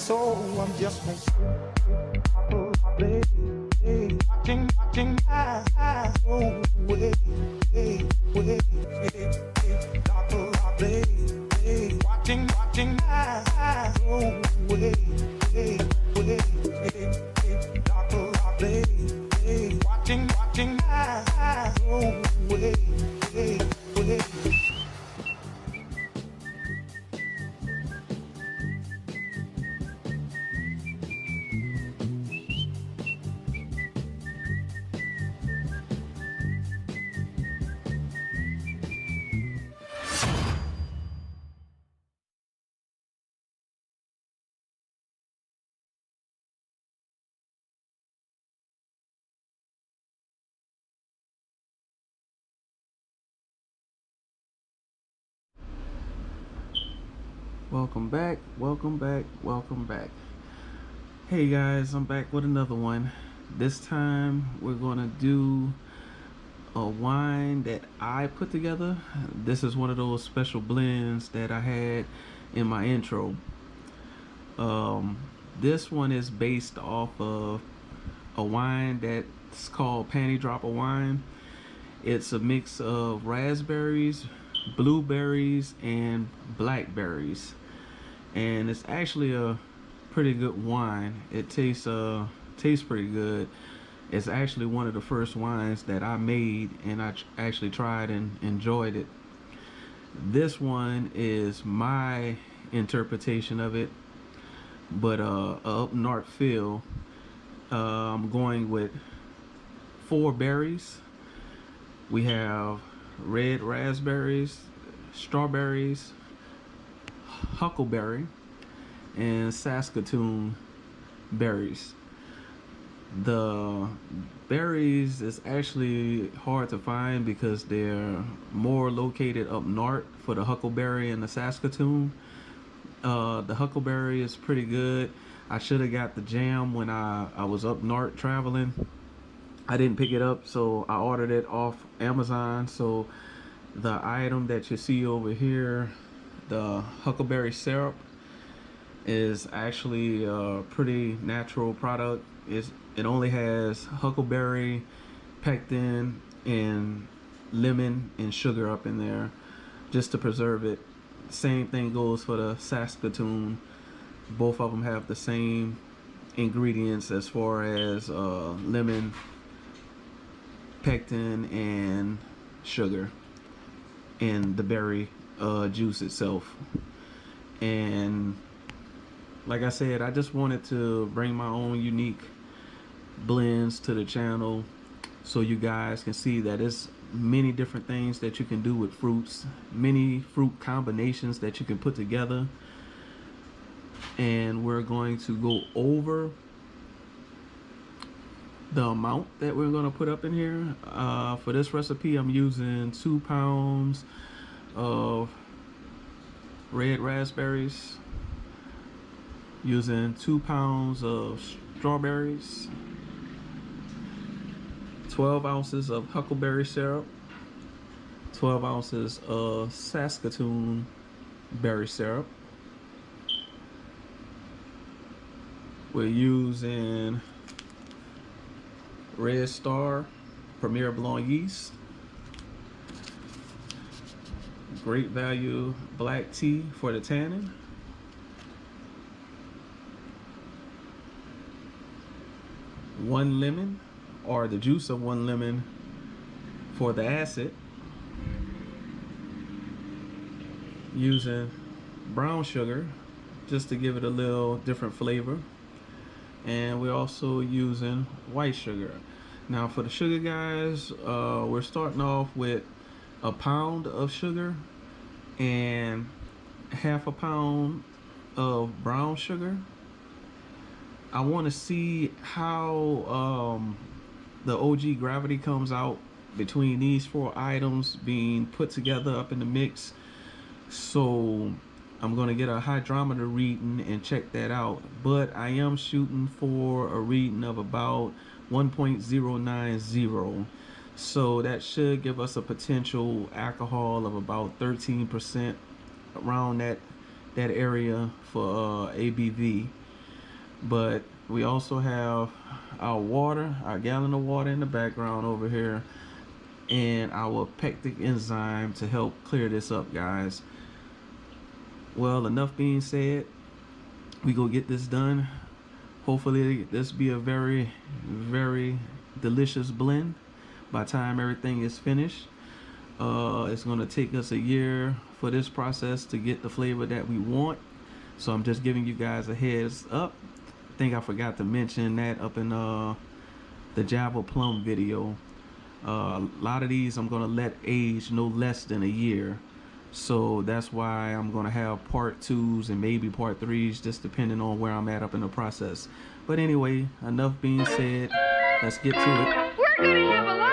So I'm just gonna play, watching my way, Dr. play, watching my way, Dr. play, watching my way. Welcome back, welcome back, welcome back. Hey guys, I'm back with another one. This time we're gonna do a wine that I put together. This is one of those special blends that I had in my intro. This one is based off of a wine that's called Panty Dropper wine. It's a mix of raspberries, blueberries, and blackberries. And it's actually a pretty good wine. It tastes pretty good. It's actually one of the first wines that I made, and I actually tried and enjoyed it. This one is my interpretation of it, but up north feel. I'm going with 4 berries. We have red raspberries, strawberries, huckleberry, and Saskatoon berries. The berries is actually hard to find because they're more located up north for the huckleberry and the Saskatoon. The huckleberry is pretty good. I should have got the jam when I was up north traveling. I didn't pick it up, so I ordered it off Amazon. So the item that you see over here, the huckleberry syrup, is actually a pretty natural product. It only has huckleberry, pectin, and lemon and sugar up in there just to preserve it. Same thing goes for the Saskatoon. Both of them have the same ingredients as far as lemon, pectin, and sugar, and the berry juice itself. And like I said, I just wanted to bring my own unique blends to the channel so you guys can see that there's many different things that you can do with fruits, many fruit combinations that you can put together. And we're going to go over the amount that we're going to put up in here. For this recipe, I'm using 2 pounds of red raspberries, using 2 pounds of strawberries, 12 ounces of huckleberry syrup, 12 ounces of Saskatoon berry syrup. We're using Red Star Premier Blanc yeast, Great Value black tea for the tannin, one lemon, or the juice of 1 lemon for the acid, using brown sugar just to give it a little different flavor, and we're also using white sugar. Now for the sugar, guys, we're starting off with 1 pound of sugar and half a pound of brown sugar. I want to see how the OG gravity comes out between these 4 items being put together up in the mix. So I'm going to get a hydrometer reading and check that out, but I am shooting for a reading of about 1.090. So that should give us a potential alcohol of about 13%, around that area for ABV. But we also have our water, our gallon of water in the background over here, and our pectic enzyme to help clear this up, guys. Well, enough being said, we go get this done. Hopefully this be a very, very delicious blend by the time everything is finished. It's gonna take us a year for this process to get the flavor that we want. So I'm just giving you guys a heads up. I think I forgot to mention that up in the Java Plum video. A lot of these I'm gonna let age no less than a year. So that's why I'm gonna have part 2s and maybe part 3s, just depending on where I'm at up in the process. But anyway, enough being said, let's get to it. We're gonna have a lot